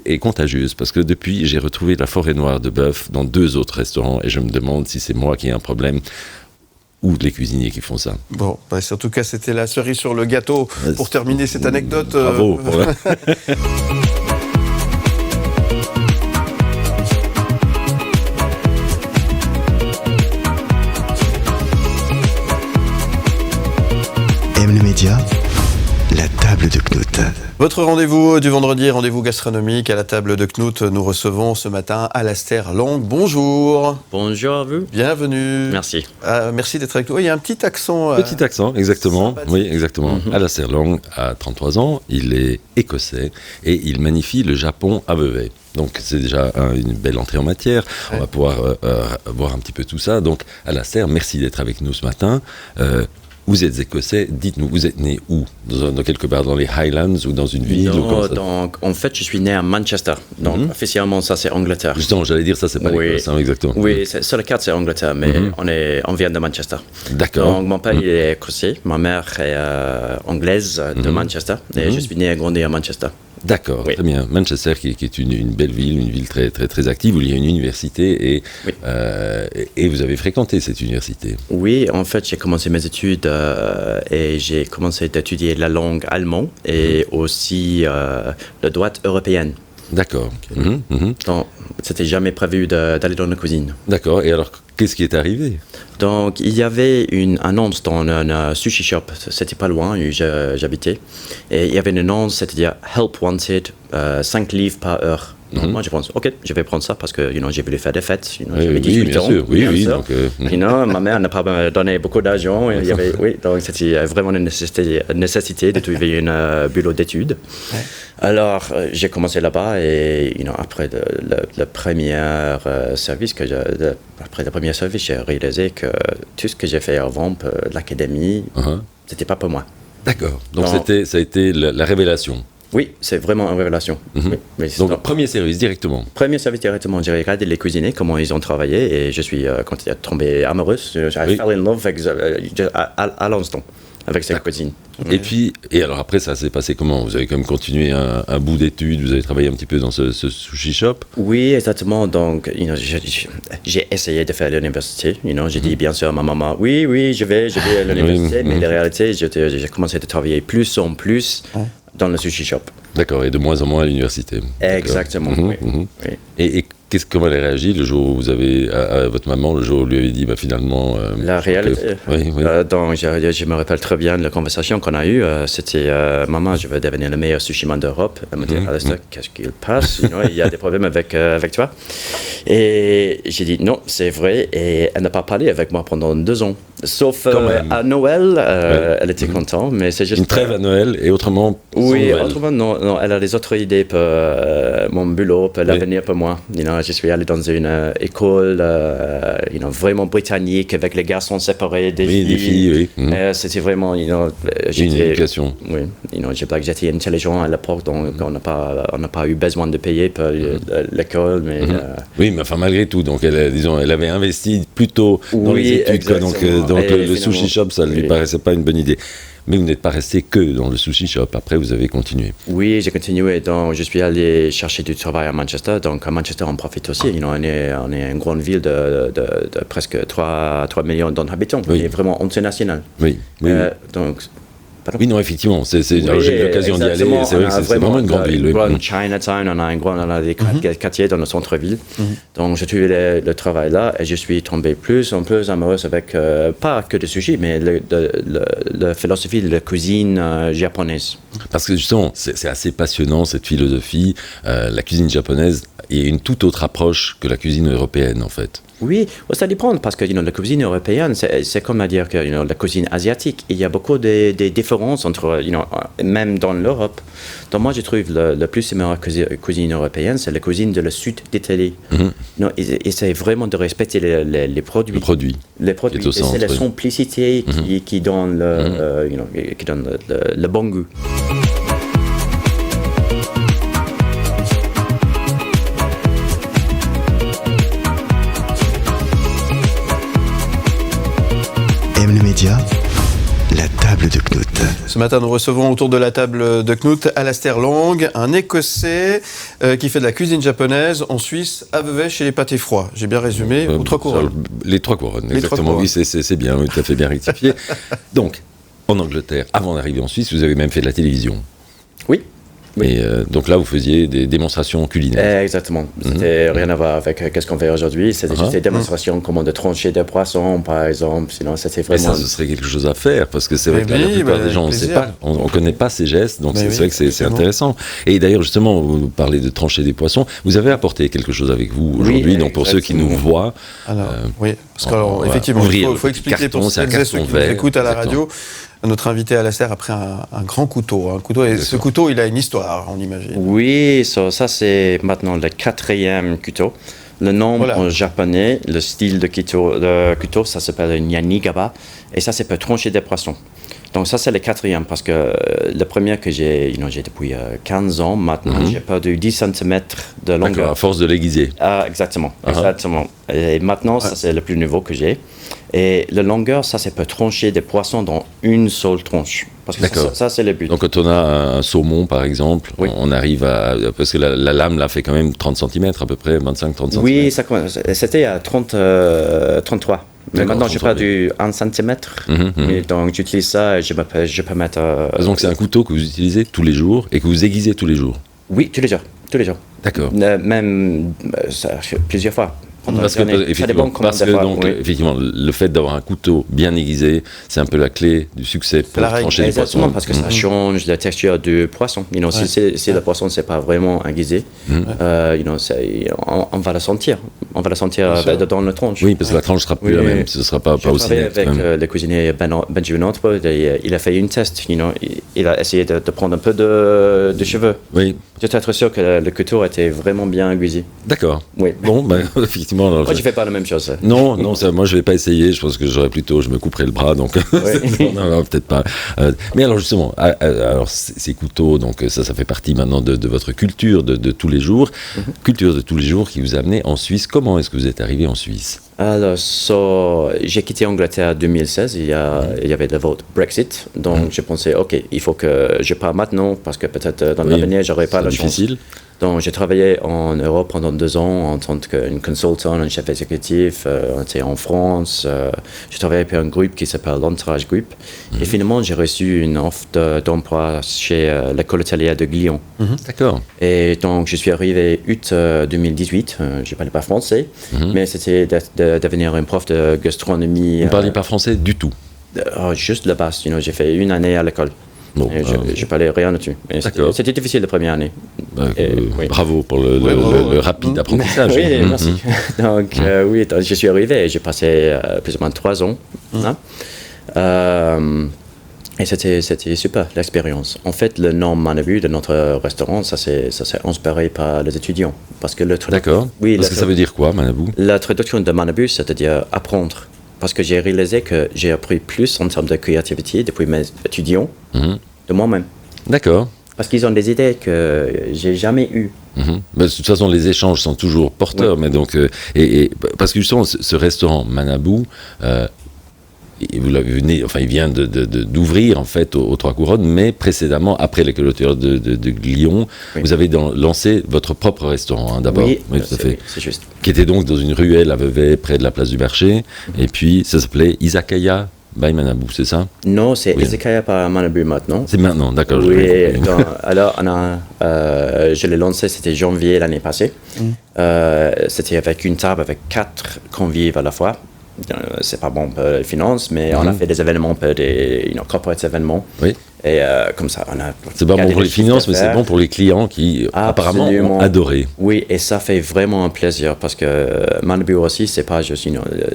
est contagieuse parce que depuis j'ai retrouvé la forêt noire de bœuf dans 2 autres restaurants et je me demande si c'est moi qui ai un problème ou les cuisiniers qui font ça. Bon, en tout cas, c'était la cerise sur le gâteau pour terminer cette anecdote. Bravo. M le Média, la table de Knut. Votre rendez-vous du vendredi, rendez-vous gastronomique à la table de Knut. Nous recevons ce matin Alastair Long. Bonjour. Bonjour à vous. Bienvenue. Merci. Merci d'être avec nous. Il y a un petit accent. Petit accent, exactement. Oui, exactement. Alastair Long a 33 ans. Il est écossais et il magnifie le Japon à Vevey. Donc c'est déjà une belle entrée en matière. On va pouvoir voir un petit peu tout ça. Donc Alastair, merci d'être avec nous ce matin. Vous êtes écossais, dites-nous, vous êtes né où ? Dans quelque part dans les Highlands ou dans une ville ? Donc, en fait, je suis né à Manchester. Donc, officiellement, ça, c'est Angleterre. Justement, j'allais dire ça, c'est pas l'Écosse, exactement. Oui, sur la carte, c'est Angleterre, mais on vient de Manchester. D'accord. Donc, mon père, il est écossais. Ma mère est anglaise de Manchester. Et je suis né et grandi à Manchester. D'accord, très bien. Manchester, qui est une belle ville, une ville très, très, très active, où il y a une université et vous avez fréquenté cette université. Oui, en fait, j'ai commencé mes études et j'ai commencé à étudier la langue allemande et aussi le droit européen. D'accord. Donc, c'était jamais prévu d'aller dans la cuisine. D'accord. Et alors, qu'est-ce qui est arrivé? Donc, il y avait une annonce dans un sushi shop. C'était pas loin où j'habitais. Et il y avait une annonce, c'est-à-dire Help Wanted, 5 livres par heure. Donc, moi, je pense, ok, je vais prendre ça parce que j'ai voulu faire des fêtes. J'avais 18 ans. Oui. Donc, ma mère n'a pas donné beaucoup d'argent. Donc, c'était vraiment une nécessité de trouver un boulot d'études. Alors, j'ai commencé là-bas et après le premier service j'ai réalisé que tout ce que j'ai fait avant, l'académie, c'était pas pour moi. D'accord. Donc, ça a été la révélation. Oui, c'est vraiment une révélation. Donc, premier service directement. Premier service directement. J'ai regardé les cuisiniers, comment ils ont travaillé, et je suis tombé amoureuse. I fell in love à l'instant avec cette cuisine. Et alors après, ça s'est passé comment? Vous avez quand même continué un bout d'études, vous avez travaillé un petit peu dans ce sushi shop? Oui, exactement. Donc, j'ai essayé de faire l'université. J'ai dit bien sûr à ma maman, oui, je vais à l'université, mais la réalité, j'ai commencé à travailler plus en plus dans le sushi shop. D'accord, et de moins en moins à l'université. Exactement, oui. Et comment elle a réagi le jour où vous avez, à votre maman, le jour où vous lui avez dit, finalement... la réalité, donc je me rappelle très bien de la conversation qu'on a eue. C'était, maman, je veux devenir le meilleur sushiman d'Europe. Elle me dit, Alistair, qu'est-ce qu'il passe? Il y a des problèmes avec toi. Et j'ai dit, non, c'est vrai. Et elle n'a pas parlé avec moi pendant 2 ans. Sauf à Noël, elle était contente, mais c'est juste... Une trêve à Noël, et autrement... Oui, autrement, non, elle a des autres idées pour mon boulot, pour l'avenir pour moi. Je suis allé dans une école vraiment britannique, avec les garçons séparés des filles. C'était vraiment... une éducation. Oui, j'ai pas que j'étais intelligent à l'époque, donc on n'a pas eu besoin de payer pour l'école, mais... Oui, mais enfin, malgré tout, donc elle avait investi plutôt dans les études, donc le sushi shop, ça ne lui paraissait pas une bonne idée. Mais vous n'êtes pas resté que dans le sushi shop, après vous avez continué. Oui, j'ai continué, donc je suis allé chercher du travail à Manchester, donc à Manchester on profite aussi, on est une grande ville de presque 3 millions d'habitants, et vraiment international. Oui. Donc... Oui, non, effectivement, j'ai eu l'occasion d'y aller, c'est vrai que c'est vraiment une grande ville. Grand Chinatown, on a des quartiers dans le centre-ville. Donc j'ai trouvé le travail là et je suis tombé plus en plus amoureuse avec, pas que le sushi, mais la philosophie de la cuisine japonaise. Parce que justement, c'est assez passionnant cette philosophie, la cuisine japonaise est une toute autre approche que la cuisine européenne en fait. Oui, ça dépend parce que la cuisine européenne, c'est comme à dire que la cuisine asiatique. Il y a beaucoup de différences entre, même dans l'Europe. Donc moi, je trouve le plus similaire cuisine européenne, c'est la cuisine de le sud d'Italie. Et c'est vraiment de respecter les produits. Les produits. Et c'est la simplicité qui donne le bon goût. Le média, la table de Knut. Ce matin, nous recevons autour de la table de Knut Alistair Long, un Écossais qui fait de la cuisine japonaise en Suisse, à Vevey, chez les pâtés froids. J'ai bien résumé, aux 3 couronnes. Les 3 couronnes, exactement. Oui, c'est bien, tout à fait bien rectifié. Donc, en Angleterre, avant d'arriver en Suisse, vous avez même fait de la télévision. Oui. Et donc là, vous faisiez des démonstrations culinaires. Exactement. C'était rien à voir avec ce qu'on fait aujourd'hui. C'était juste des démonstrations, comment de trancher des poissons, par exemple. Sinon, c'était vraiment... Et ça, ce serait quelque chose à faire, parce que c'est vrai que la plupart des gens, on ne connaît pas ces gestes, donc c'est vrai que c'est intéressant. Et d'ailleurs, justement, vous parlez de trancher des poissons. Vous avez apporté quelque chose avec vous aujourd'hui, donc pour ceux qui nous voient... Alors, oui, parce qu'effectivement, il faut expliquer pour celles et ceux qui nous écoutent à la radio. Notre invité Alistair a pris un grand couteau. Et ce couteau, il a une histoire, on imagine. Oui, ça c'est maintenant le 4e couteau. Le nom en japonais, le style de couteau, ça s'appelle un yanigaba. Et ça, c'est pour trancher des poissons. Donc ça, c'est le 4e, parce que le premier que j'ai depuis 15 ans, maintenant, j'ai perdu 10 cm de longueur. D'accord, à force de l'aiguiser. Exactement. Et maintenant, ça, c'est le plus nouveau que j'ai. Et la longueur, ça, c'est pour trancher des poissons dans une seule tranche. Parce que ça, c'est le but. Donc quand on a un saumon, par exemple, on arrive à... Parce que la lame, là, fait quand même 30 cm à peu près, 25-30 cm. Oui, c'était à 33. Mais maintenant, j'ai perdu 1 cm. Et donc, j'utilise ça et je peux mettre... Donc, c'est un couteau que vous utilisez tous les jours et que vous aiguisez tous les jours. Oui, tous les jours. Tous les jours. D'accord. Même plusieurs fois. Parce que, effectivement, le fait d'avoir un couteau bien aiguisé, c'est un peu la clé du succès pour trancher les poissons. Parce que ça change la texture du poisson. Si le poisson c'est pas vraiment aiguisé, on va la sentir. On va la sentir dans le tranche. Oui, parce que la tranche sera plus la même. Ce ne sera pas aussi net. Avec le cuisinier Benji Notre, il a fait une test. Il a essayé de prendre un peu de cheveux. Oui. J'étais être sûr que le couteau était vraiment bien aiguisé. D'accord. Oui. Bon, effectivement. Moi, je fais pas la même chose. Non, moi je vais pas essayer. Je pense que je me couperai le bras, donc non, peut-être pas. Mais alors justement, alors ces couteaux, donc ça fait partie maintenant de votre culture de tous les jours, culture de tous les jours qui vous a amené en Suisse. Comment est-ce que vous êtes arrivé en Suisse? Alors, j'ai quitté Angleterre en 2016, il y avait le vote Brexit, donc j'ai pensé, ok, il faut que je parte maintenant, parce que peut-être dans l'avenir, j'aurais pas la chance. Donc j'ai travaillé en Europe pendant 2 ans en tant qu'un consultant, un chef exécutif, en France. J'ai travaillé pour un groupe qui s'appelle l'Entourage Group. Et finalement, j'ai reçu une offre d'emploi chez l'école hôtelière de Glion. D'accord. Et donc je suis arrivé août 2018, je ne parlais pas français, mais c'était de devenir un prof de gastronomie. Vous ne parliez pas français du tout? Juste la base, j'ai fait 1 année à l'école. Bon, je parlais rien là-dessus. C'était difficile la première année. Bravo pour le rapide apprentissage. Oui, merci. Donc, je suis arrivé et j'ai passé plus ou moins 3 ans. Et c'était super l'expérience. En fait, le nom Manabu de notre restaurant, ça s'est inspiré par les étudiants. D'accord. Parce que ça veut dire quoi, Manabu? La traduction de Manabu, c'est-à-dire apprendre. Parce que j'ai réalisé que j'ai appris plus en termes de créativité depuis mes étudiants de moi-même. D'accord. Parce qu'ils ont des idées que j'ai jamais eues. De toute façon, les échanges sont toujours porteurs. Mais donc, parce que justement, ce restaurant Manabu, il vient d'ouvrir en fait aux Trois Couronnes, mais précédemment, après l'école hôtelière de Glion, vous avez lancé votre propre restaurant d'abord. Oui, tout à fait. C'est juste. Qui était donc dans une ruelle à Vevey, près de la place du marché, et puis ça s'appelait Izakaya by Manabu, c'est ça? Non, c'est Izakaya by Manabu maintenant. C'est maintenant, d'accord. Oui, alors je l'ai lancé, c'était janvier l'année passée. C'était avec une table avec 4 convives à la fois. C'est pas bon pour les finances, mais on a fait des événements, des corporate événements. Oui. Et comme ça, on a. C'est pas bon pour les finances, mais c'est bon pour les clients qui apparemment ont adoré. Oui, et ça fait vraiment un plaisir parce que Manabu aussi, c'est pas juste,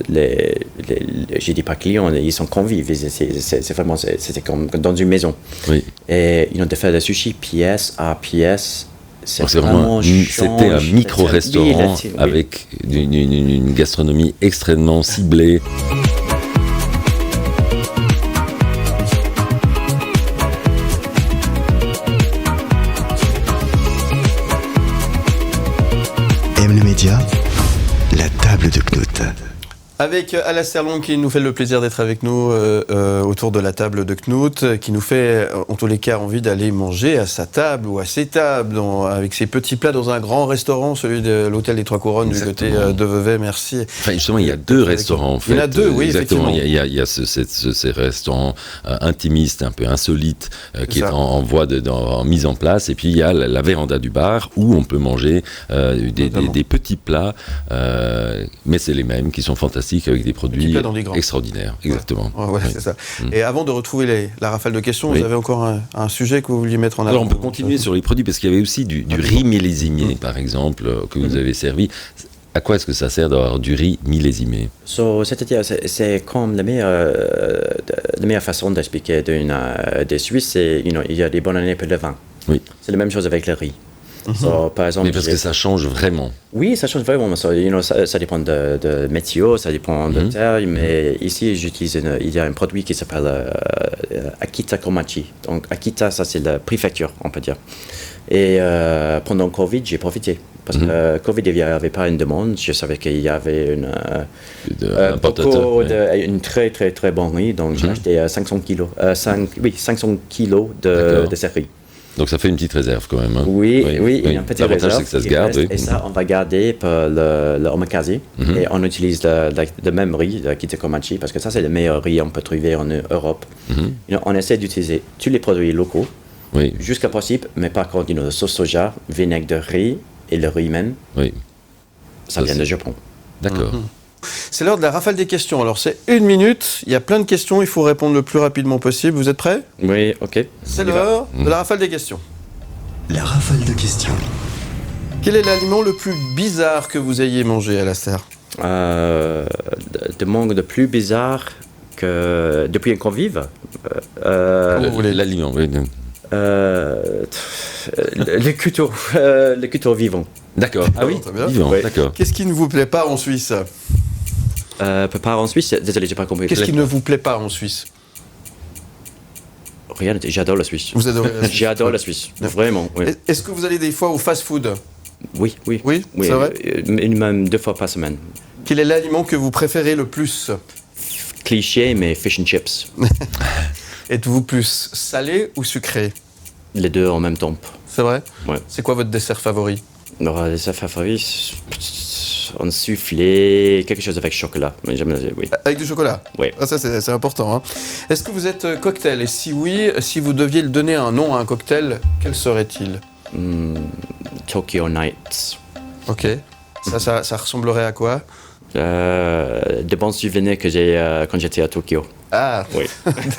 je dis pas clients, ils sont convives. C'est vraiment, c'était comme dans une maison. Oui. Et de faire des sushis pièce à pièce. C'était un micro-restaurant avec une gastronomie extrêmement ciblée. M le Média, la table de Knut. Avec Alastair Long qui nous fait le plaisir d'être avec nous autour de la table de Knut, qui nous fait en tous les cas envie d'aller manger à sa table ou à ses tables, avec ses petits plats dans un grand restaurant, celui de l'hôtel des Trois Couronnes. Exactement. Du côté de Vevey, merci. Enfin, justement, il y a 2 restaurants en fait. Il y en a 2, oui, exactement. Effectivement. Il y a ces restaurants intimistes, un peu insolites, qui est en voie en mise en place, et puis il y a la véranda du bar où on peut manger des petits plats, mais c'est les mêmes qui sont fantastiques, avec des produits extraordinaires. Exactement. Ouais, c'est ça. Et avant de retrouver la rafale de questions, vous avez encore un sujet que vous vouliez mettre en avant? Alors on peut continuer sur les produits, parce qu'il y avait aussi du riz millésimé, par exemple, que vous avez servi. À quoi est-ce que ça sert d'avoir du riz millésimé? C'est-à-dire, c'est comme la meilleure façon d'expliquer des Suisses, c'est il y a des bonnes années pour le vin. Oui. C'est la même chose avec le riz. Par exemple, mais parce que ça change vraiment. Oui, ça change vraiment. Ça dépend de météo, ça dépend de terre. Mais ici, il y a un produit qui s'appelle Akita Komachi. Donc Akita, ça c'est la préfecture, on peut dire. Et pendant Covid, j'ai profité. Parce que Covid, il n'y avait pas une demande. Je savais qu'il y avait une très très très bonne riz. Donc j'ai acheté 500 kilos. 500 kilos de ces riz. Donc ça fait une petite réserve quand même. Hein. Oui, il y a une petite réserve. L'avantage, c'est que ça se garde. Et ça, on va garder pour le omakase. Et on utilise le même riz, le Akita Komachi, parce que ça, c'est le meilleur riz qu'on peut trouver en Europe. On essaie d'utiliser tous les produits locaux jusqu'à possible, mais par contre, sauce soja, vinaigre de riz et le riz même, ça vient du Japon. D'accord. C'est l'heure de la rafale des questions. Alors c'est 1 minute, il y a plein de questions, il faut répondre le plus rapidement possible. Vous êtes prêts ? Oui, ok. C'est l'heure de la rafale des questions. La rafale de questions. Quel est l'aliment le plus bizarre que vous ayez mangé à la serre ? De mangue de plus bizarre que depuis un convive. Vous voulez l'aliment, oui. Le couteau vivant. D'accord. Ah oui, vivant, d'accord. Qu'est-ce qui ne vous plaît pas en Suisse ? Pas en Suisse, désolé, j'ai pas compris. Qu'est-ce qui ne vous plaît pas en Suisse ? Rien, j'adore la Suisse. Vous adorez la Suisse ? J'adore la Suisse, vraiment. Oui. Est-ce que vous allez des fois au fast-food ? Oui. Oui, c'est vrai ? Minimum 2 fois par semaine. Quel est l'aliment que vous préférez le plus ? Cliché, mais fish and chips. Êtes-vous plus salé ou sucré ? Les deux en même temps. C'est vrai ? Ouais. C'est quoi votre dessert favori ? Le dessert favori, un soufflé, quelque chose avec chocolat. Oui. Avec du chocolat ? Oui. Ah, ça, c'est important. Hein. Est-ce que vous êtes cocktail ? Et si oui, si vous deviez le donner un nom à un cocktail, quel serait-il ? Tokyo Nights. Ok. Ça ressemblerait à quoi ? De bons souvenirs que j'ai quand j'étais à Tokyo. Ah, oui.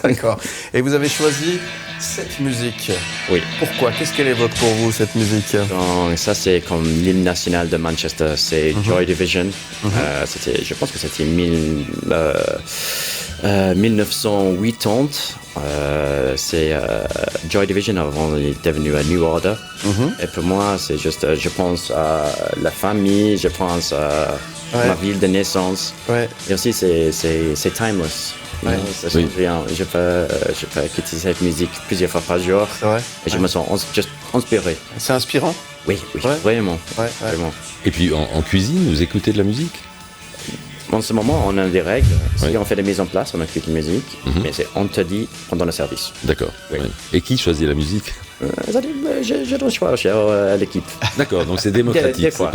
D'accord. Et vous avez choisi cette musique. Oui. Pourquoi ? Qu'est-ce qu'elle évoque pour vous, cette musique ? Donc, ça, c'est comme l'hymne national de Manchester. C'est Joy Division. Je pense que c'était 1980. C'est Joy Division avant il est devenu à New Order. Et pour moi, c'est juste, je pense à la famille, je pense à ma ville de naissance. Et aussi, c'est timeless. Ça change rien. Je peux écouter cette musique plusieurs fois par jour. Et je me sens juste inspiré. C'est inspirant ? Oui, vraiment. Vraiment. Et puis en cuisine, vous écoutez de la musique ? En ce moment, on a des règles. Si on fait des mises en place, on écoute la musique, mais c'est interdit pendant le service. D'accord. Oui. Et qui choisit la musique ? Je dois choisir à l'équipe. D'accord, donc c'est démocratique. Des fois,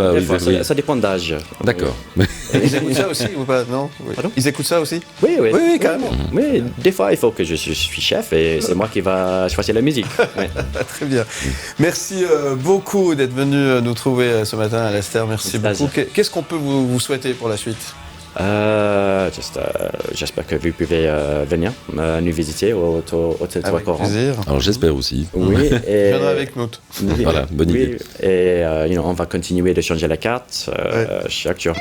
ça dépend d'âge. D'accord. Ils écoutent ça aussi ou pas ? Non ? Ils écoutent ça aussi ? Oui, carrément. Oui, des fois, il faut que je suis chef et c'est moi qui va choisir la musique. Très bien. Merci beaucoup d'être venu nous trouver ce matin à l'Esther. Merci beaucoup. Qu'est-ce qu'on peut vous souhaiter pour la suite ? J'espère que vous pouvez venir nous visiter au territoire coran. Alors j'espère aussi. Oui, et viendra avec nous. Voilà, bonne idée. Et on va continuer de changer la carte chaque jour.